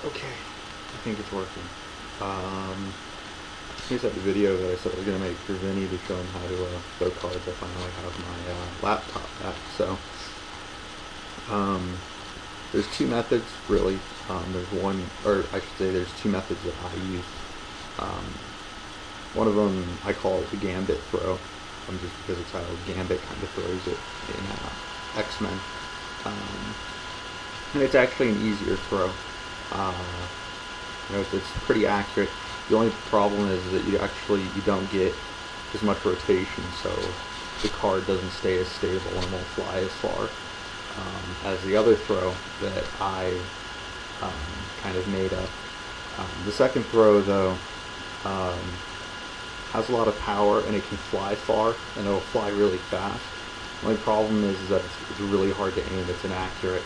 Okay, I think it's working. Here's that video that I said I was going to make for Vinnie to show him how to throw cards. I finally have my laptop back. So, there's two methods, really. There's one, or I should say there's two methods that I use. One of them, I call it the Gambit throw, just because it's how Gambit kind of throws it in X-Men. And it's actually an easier throw. It's pretty accurate. The only problem is that you don't get as much rotation, so the card doesn't stay as stable and won't fly as far as the other throw that I kind of made up. The second throw, though, has a lot of power and it can fly far and it'll fly really fast. The only problem is that it's really hard to aim. It's inaccurate.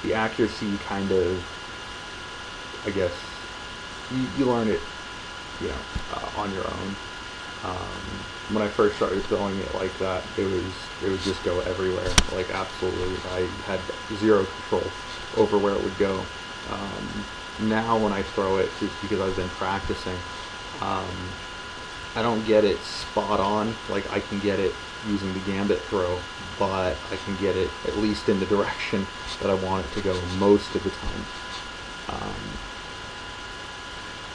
The accuracy kind of, I guess, you learn it, on your own. When I first started throwing it like that, it would just go everywhere, like absolutely. I had zero control over where it would go. Now when I throw it, just because I've been practicing, I don't get it spot on. Like, I can get it using the Gambit throw, but I can get it at least in the direction that I want it to go most of the time.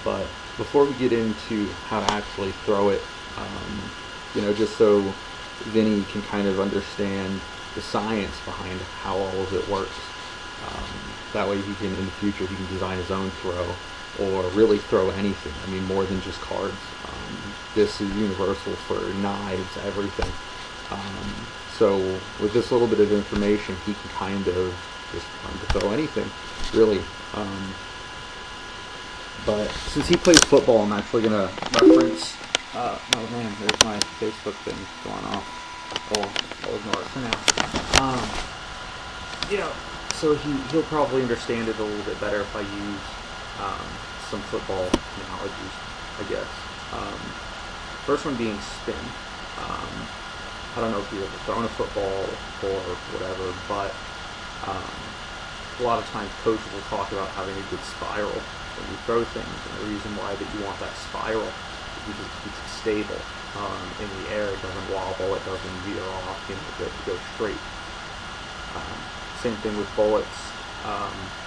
But before we get into how to actually throw it, just so Vinnie can kind of understand the science behind how all of it works. That way he can, in the future, he can design his own throw, or really throw anything. I mean, more than just cards. This is universal for knives, everything. So with this little bit of information, he can kind of just learn to throw anything, really. But since he plays football, I'm actually going to reference... oh man, there's my Facebook thing going off. I'll ignore it for now. So he'll probably understand it a little bit better if I use some football analogies, I guess. First one being spin. I don't know if you've ever thrown a football or whatever, but a lot of times coaches will talk about having a good spiral when you throw things, and the reason why that you want that spiral is because it keeps it stable in the air. It doesn't wobble, it doesn't veer off, it goes straight. Same thing with bullets.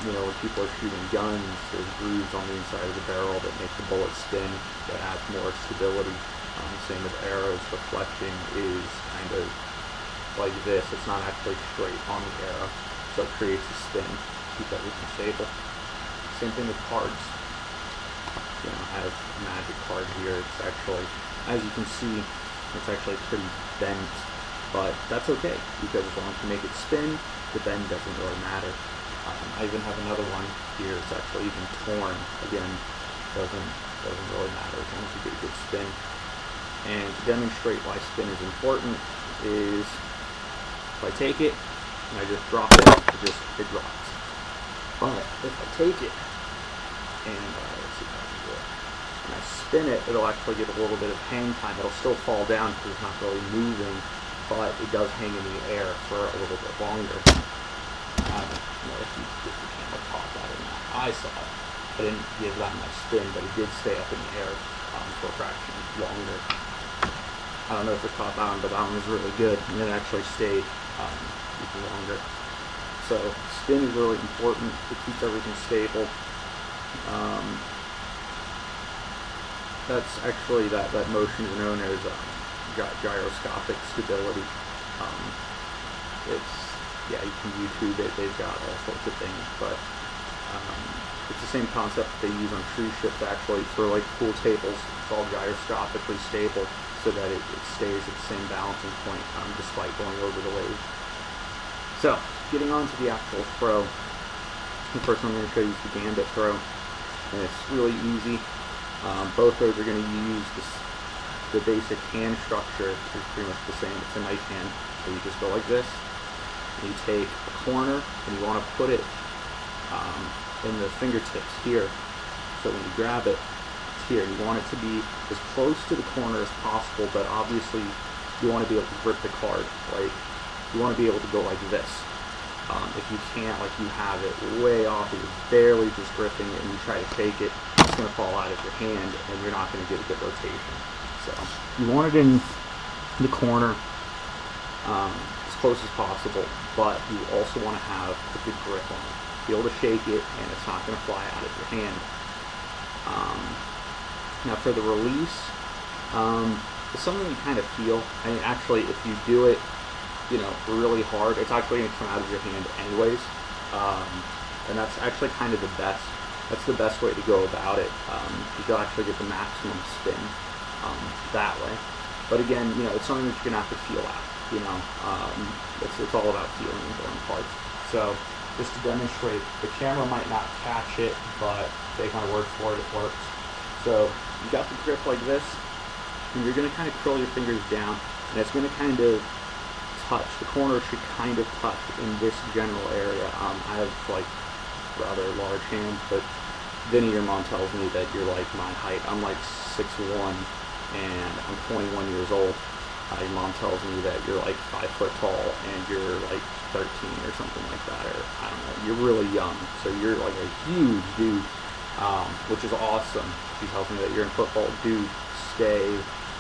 When people are shooting guns, there's grooves on the inside of the barrel that make the bullet spin, that adds more stability. Same with arrows. The fletching is kind of like this. It's not actually straight on the arrow, so it creates a spin to keep everything stable. Same thing with cards. I have a magic card here. It's actually, as you can see, it's actually pretty bent, but that's okay, because as long as you make it spin, the bend doesn't really matter. I even have another one here. It's actually even torn. Again, doesn't really matter as long as you get a good spin. And to demonstrate why spin is important is if I take it and I just drop it, it drops. But if I take it and let's see if I can do it, and I spin it, it'll actually get a little bit of hang time. It'll still fall down because it's not really moving, but it does hang in the air for a little bit longer. I don't know if the camera caught that or not. I saw it. I didn't give that much spin, but it did stay up in the air for a fraction longer. I don't know if it caught that one, but that one was really good, and it actually stayed even longer. So spin is really important. It keeps everything stable. That's actually, that motion is known as gyroscopic stability. You can YouTube it. They've got all sorts of things, but it's the same concept that they use on cruise ships, actually, for like pool tables. It's all gyroscopically stable so that it stays at the same balancing point despite going over the wave. So, getting on to the actual throw. The first one I'm going to show you is the Gambit throw, and it's really easy. Both those are going to use the basic hand structure is pretty much the same. It's a knife hand, so you just go like this, and you take a corner and you want to put it in the fingertips here. So when you grab it, it's here. You want it to be as close to the corner as possible, but obviously you want to be able to grip the card. Like, you want to be able to go like this. If you can't, like you have it way off, you're barely just gripping it, and you try to shake it, it's going to fall out of your hand, and you're not going to get a good rotation. So you want it in the corner as close as possible, but you also want to have a good grip on it. Be able to shake it, and it's not going to fly out of your hand. Now for the release, it's something you kind of feel. I mean, actually, if you do it, you know, really hard, it's actually going to come out of your hand anyways. And that's actually kind of the best. That's the best way to go about it. You'll actually get the maximum spin that way. But again, you know, it's something that you're going to have to feel out. You know, it's all about feeling and going parts. So just to demonstrate, the camera might not catch it, but take my word for it, it works. So you got the grip like this, and you're going to kind of curl your fingers down, and it's going to kind of touch. The corner should kind of touch in this general area. I have like rather large hands, but Vinnie, your mom tells me that you're like my height. I'm like 6'1", and I'm 21 years old. Your mom tells me that you're like 5 foot tall, and you're like 13 or something like that, or I don't know. You're really young, so you're like a huge dude, which is awesome. She tells me that you're in football. Dude, stay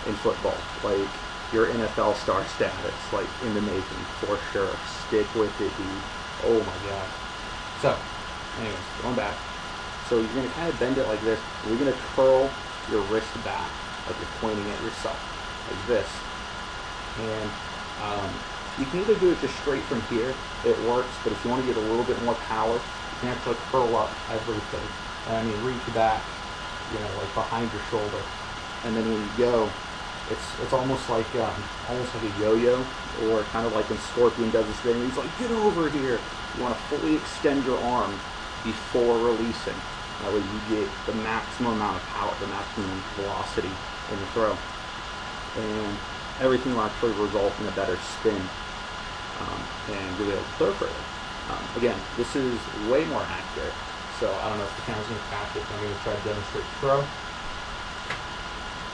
in football. Like, your NFL star status, like, in the making, for sure. Stick with it, dude. Oh my god. So, anyways, going back. So you're going to kind of bend it like this. You're going to curl your wrist back, like you're pointing at yourself, like this. And you can either do it just straight from here, it works, but if you want to get a little bit more power, you can actually curl up everything. And I mean, reach back, you know, like behind your shoulder. And then when you go, it's almost like a yo-yo, or kind of like when Scorpion does this thing. He's like, get over here. You want to fully extend your arm before releasing. That way you get the maximum amount of power, the maximum velocity in the throw. And everything will actually result in a better spin, and you'll be able to throw further. Again, this is way more accurate, so I don't know if the camera's going to catch it, but I'm going to try to demonstrate the throw.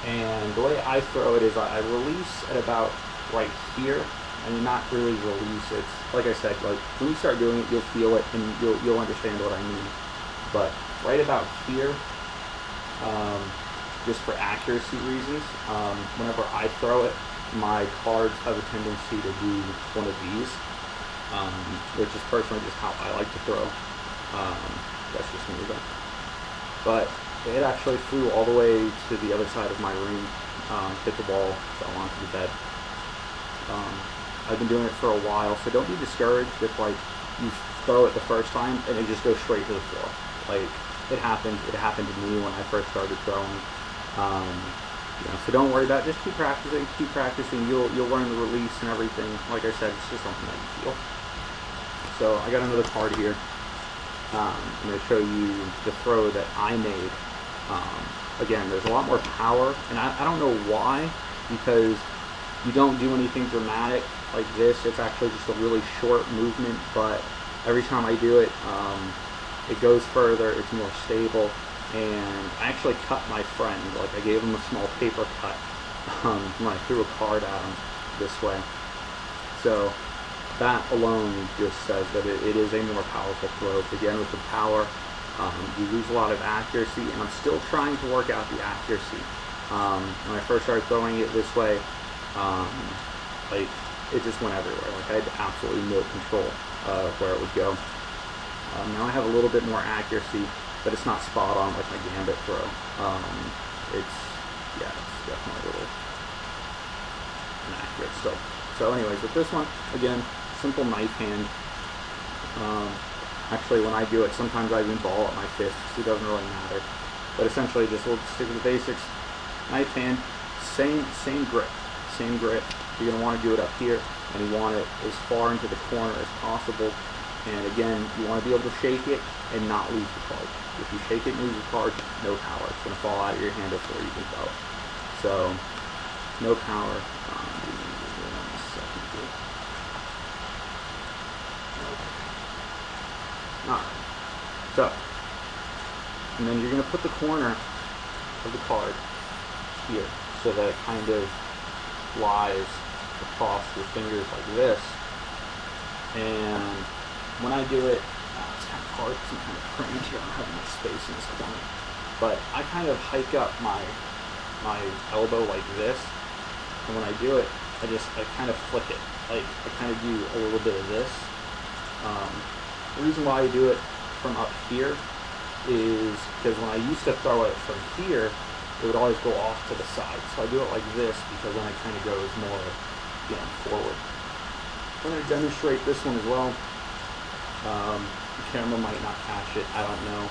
And the way I throw it is I release at about right here. I mean, not really release. It's like I said, like when you start doing it, you'll feel it and you'll understand what I mean. But right about here, just for accuracy reasons, whenever I throw it, my cards have a tendency to do one of these, which is personally just how I like to throw. That's just me though. But it actually flew all the way to the other side of my room, hit the wall, fell onto the bed. I've been doing it for a while, so don't be discouraged if like you throw it the first time and it just goes straight to the floor. Like it happened to me when I first started throwing. You know, so don't worry about it. Just keep practicing. You'll learn the release and everything. Like I said, it's just something that you feel. So I got another card here. I'm going to show you the throw that I made. Again, there's a lot more power, and I don't know why, because you don't do anything dramatic like this. It's actually just a really short movement, but every time I do it, it goes further, it's more stable, and I actually cut my friend. Like, I gave him a small paper cut when I threw a card at him this way. So that alone just says that it is a more powerful throw. Again, with the power, you lose a lot of accuracy, and I'm still trying to work out the accuracy. When I first started throwing it this way, like, it just went everywhere. Like, I had absolutely no control of where it would go. Now I have a little bit more accuracy, but it's not spot on like my gambit throw. It's definitely a little inaccurate still. So anyways, with this one, again, simple knife hand. Actually, when I do it, sometimes I even ball up my fists. It doesn't really matter. But essentially, just we'll stick with the basics. Knife hand, same grip. You're going to want to do it up here, and you want it as far into the corner as possible. And again, you want to be able to shake it and not lose the card. If you shake it and lose the card, no power. It's going to fall out of your hand before you can throw it. So, no power. Alright, so, and then you're going to put the corner of the card here, so that it kind of lies across your fingers like this, and when I do it, it's kind of hard because I'm kind of cramped here. I don't have much space in this corner. But I kind of hike up my elbow like this, and when I do it, I kind of flick it. Like, I kind of do a little bit of this. The reason why I do it from up here is because when I used to throw it from here, it would always go off to the side. So I do it like this because then it kind of goes more, forward. I'm going to demonstrate this one as well. The camera might not catch it, I don't know.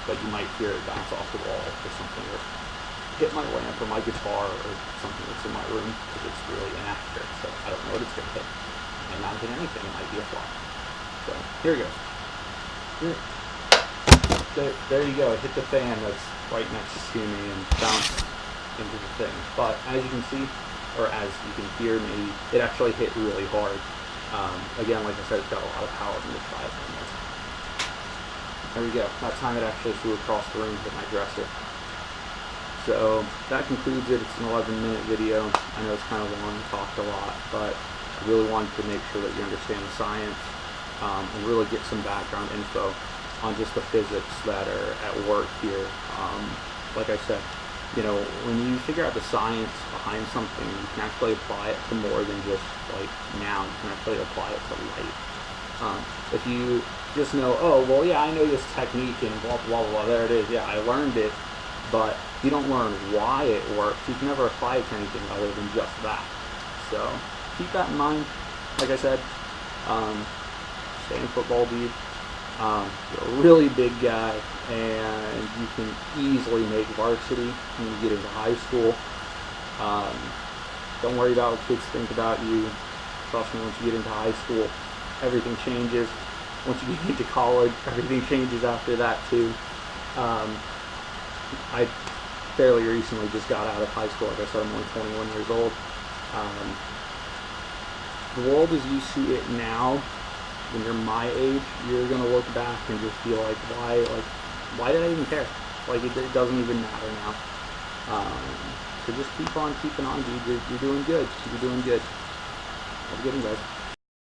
But you might hear it bounce off the wall or something, or hit my lamp or my guitar or something that's in my room because it's really inaccurate. So I don't know what it's going to hit. It might not hit anything, it might be a flop. So here we go. There you go, it hit the fan that's right next to me and bounced into the thing. But as you can see, or as you can hear maybe, it actually hit really hard. Again, like I said, it's got a lot of power from the drive on this. There we go. That time it actually flew across the room with my dresser. So that concludes it. It's an 11-minute video. I know it's kind of long, talked a lot, but I really wanted to make sure that you understand the science and really get some background info on just the physics that are at work here. Like I said, when you figure out the science behind something, you can actually apply it to more than just like now. You can actually apply it to life. If you just know, oh, well, yeah, I know this technique and blah, blah, blah, there it is. Yeah, I learned it. But if you don't learn why it works, you can never apply it to anything other than just that. So keep that in mind. Like I said, stay in football, dude. You're a really big guy, and you can easily make varsity when you get into high school. Don't worry about what kids think about you. Trust me, once you get into high school, everything changes. Once you get into college, everything changes after that too. I fairly recently just got out of high school. Like I said, I'm only 21 years old. The world as you see it now, when you're my age, you're gonna look back and just be like, why did I even care? Like, it doesn't even matter now. So just keep on keeping on, dude. You're doing good. You're doing good. Have a good one, guys.